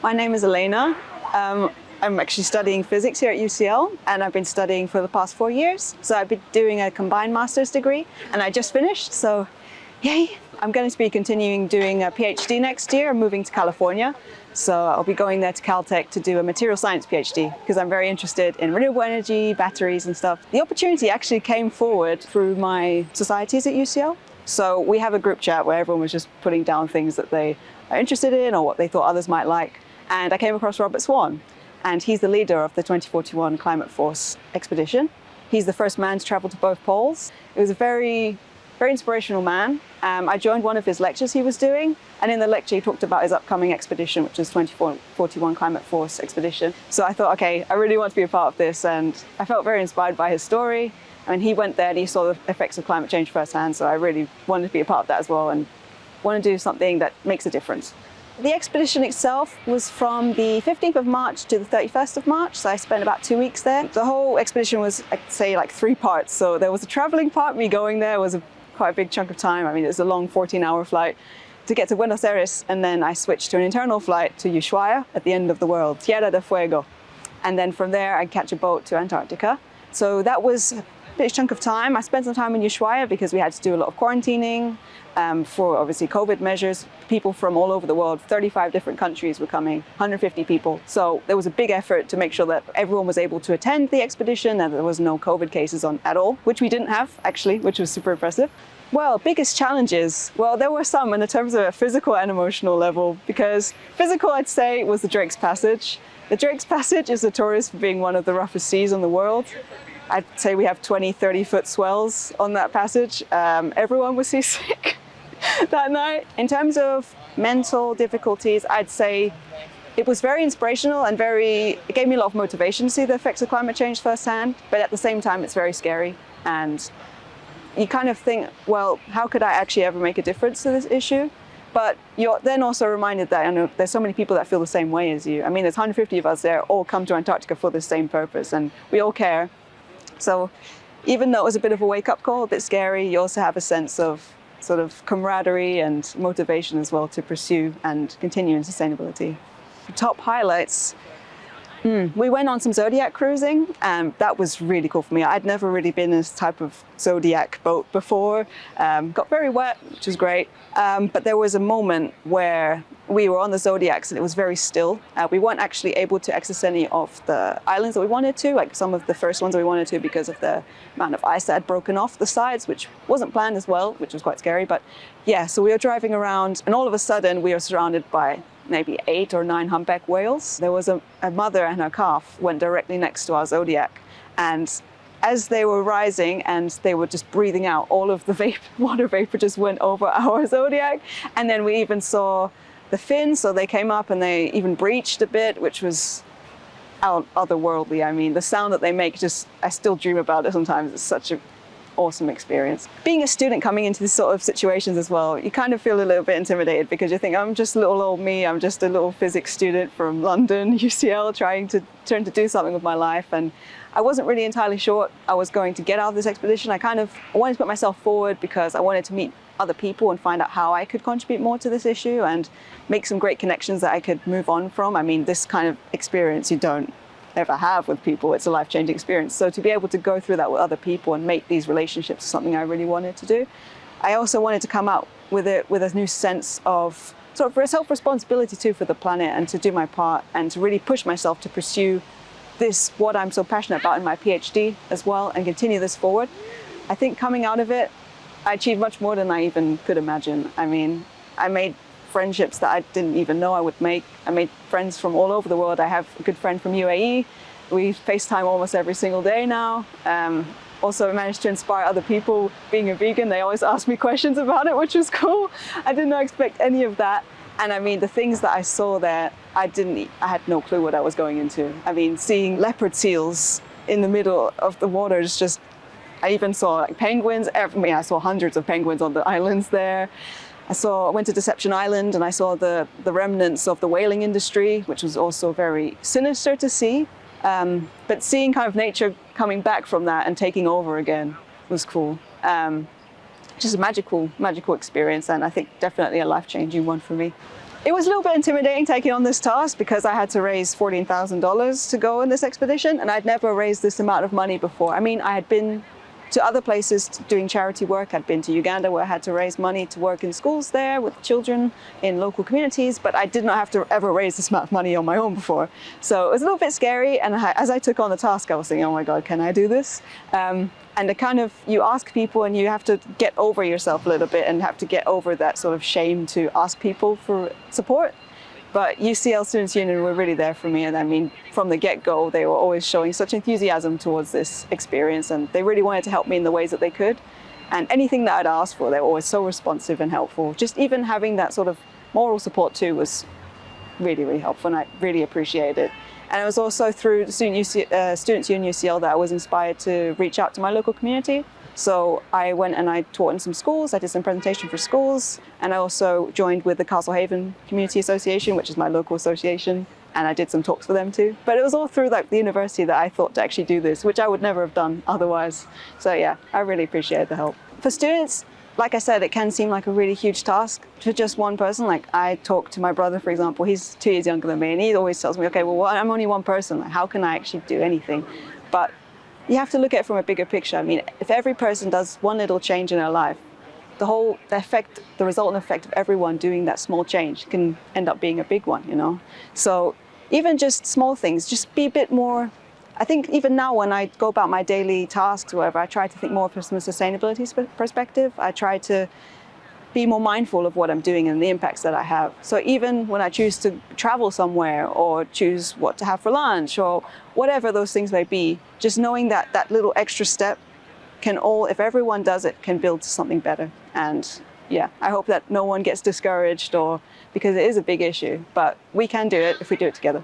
My name is Elena. I'm actually studying physics here at UCL, and I've been studying for the past 4 years. So I've been doing a combined master's degree, and I just finished, so yay! I'm going to be continuing doing a PhD next year. I'm moving to California, so I'll be going there to Caltech to do a material science PhD, because I'm very interested in renewable energy, batteries and stuff. The opportunity actually came forward through my societies at UCL. So we have a group chat where everyone was just putting down things that they are interested in or what they thought others might like. And I came across Robert Swan, and he's the leader of the 2041 ClimateForce expedition. He's the first man to travel to both poles. It was a very inspirational man. I joined one of his lectures he was doing, and in the lecture he talked about his upcoming expedition, which is 2041 ClimateForce expedition. So I thought, okay, I really want to be a part of this, and I felt very inspired by his story. I mean, he went there and he saw the effects of climate change firsthand, so I really wanted to be a part of that as well and want to do something that makes a difference. The expedition itself was from the 15th of March to the 31st of March, so I spent about 2 weeks there. The whole expedition was, I'd say, like 3 parts. So there was a traveling part. Me going there was quite a big chunk of time. I mean, it was a long 14-hour flight to get to Buenos Aires, and then I switched to an internal flight to Ushuaia at the end of the world, Tierra del Fuego. And then from there, I'd catch a boat to Antarctica. So that was a big chunk of time. I spent some time in Ushuaia because we had to do a lot of quarantining for obviously COVID measures. People from all over the world, 35 different countries were coming, 150 people. So there was a big effort to make sure that everyone was able to attend the expedition and there was no COVID cases on at all, which we didn't have actually, which was super impressive. Well, biggest challenges. Well, there were some in terms of a physical and emotional level, because physical, I'd say, was the Drake's Passage. The Drake's Passage is notorious for being one of the roughest seas in the world. I'd say we have 20, 30-foot swells on that passage. Everyone was seasick that night. In terms of mental difficulties, I'd say it was very inspirational and it gave me a lot of motivation to see the effects of climate change firsthand, but at the same time, it's very scary. And you kind of think, well, how could I actually ever make a difference to this issue? But you're then also reminded that there's so many people that feel the same way as you. I mean, there's 150 of us there, all come to Antarctica for the same purpose, and we all care. So even though it was a bit of a wake-up call, a bit scary, you also have a sense of sort of camaraderie and motivation as well to pursue and continue in sustainability. Top highlights. We went on some Zodiac cruising, and that was really cool for me. I'd never really been in this type of Zodiac boat before. Got very wet, which was great. But there was a moment where we were on the Zodiacs and it was very still. We weren't actually able to access any of the islands that we wanted to, like some of the first ones that we wanted to, because of the amount of ice that had broken off the sides, which wasn't planned as well, which was quite scary. But yeah, so we were driving around and all of a sudden we were surrounded by maybe 8 or 9 humpback whales. There was a mother and her calf went directly next to our Zodiac. And as they were rising and they were just breathing out, all of the water vapor just went over our Zodiac. And then we even saw the fins, so they came up and they even breached a bit, which was otherworldly. I mean, the sound that they make, I still dream about it sometimes. It's such an awesome experience. Being a student coming into these sort of situations as well, you kind of feel a little bit intimidated because you think, I'm just little old me, I'm just a little physics student from London, UCL, trying to do something with my life. And I wasn't really entirely sure what I was going to get out of this expedition. I wanted to put myself forward because I wanted to meet other people and find out how I could contribute more to this issue and make some great connections that I could move on from. I mean, this kind of experience you don't ever have with people. It's a life-changing experience. So to be able to go through that with other people and make these relationships is something I really wanted to do. I also wanted to come out with a new sense of sort of self-responsibility too for the planet, and to do my part and to really push myself to pursue what I'm so passionate about in my PhD as well, and continue this forward. I think coming out of it, I achieved much more than I even could imagine. I mean, I made friendships that I didn't even know I would make. I made friends from all over the world. I have a good friend from UAE. We FaceTime almost every single day now. Also managed to inspire other people. Being a vegan, they always ask me questions about it, which was cool. I did not expect any of that. And I mean, the things that I saw there, I had no clue what I was going into. I mean, seeing leopard seals in the middle of the water is just, I even saw like penguins. I saw hundreds of penguins on the islands there. I went to Deception Island and I saw the remnants of the whaling industry, which was also very sinister to see. But seeing kind of nature coming back from that and taking over again was cool. Just a magical experience, and I think definitely a life-changing one for me. It was a little bit intimidating taking on this task because I had to raise $14,000 to go on this expedition, and I'd never raised this amount of money before. I mean, I had been to other places doing charity work. I'd been to Uganda where I had to raise money to work in schools there with children in local communities, but I did not have to ever raise this amount of money on my own before. So it was a little bit scary, and as I took on the task, I was thinking, oh my God, can I do this? And you ask people, and you have to get over yourself a little bit and have to get over that sort of shame to ask people for support. But UCL Students' Union were really there for me, and I mean, from the get-go, they were always showing such enthusiasm towards this experience, and they really wanted to help me in the ways that they could. And anything that I'd asked for, they were always so responsive and helpful. Just even having that sort of moral support too was really, really helpful, and I really appreciated it. And it was also through the Students' Union UCL that I was inspired to reach out to my local community. So I went and I taught in some schools, I did some presentation for schools, and I also joined with the Castlehaven Community Association, which is my local association, and I did some talks for them too. But it was all through the university that I thought to actually do this, which I would never have done otherwise. So yeah, I really appreciate the help. For students, like I said, it can seem like a really huge task to just one person. Like I talk to my brother, for example, he's 2 years younger than me, and he always tells me, okay, well, I'm only one person, like, how can I actually do anything? But you have to look at it from a bigger picture. I mean, if every person does one little change in their life, the resultant effect of everyone doing that small change can end up being a big one, you know? So even just small things, just be a bit more, I think even now when I go about my daily tasks or whatever, I try to think more from a sustainability perspective. I try to be more mindful of what I'm doing and the impacts that I have. So even when I choose to travel somewhere or choose what to have for lunch or whatever those things may be, just knowing that that little extra step if everyone does it, can build to something better. And yeah, I hope that no one gets discouraged because it is a big issue, but we can do it if we do it together.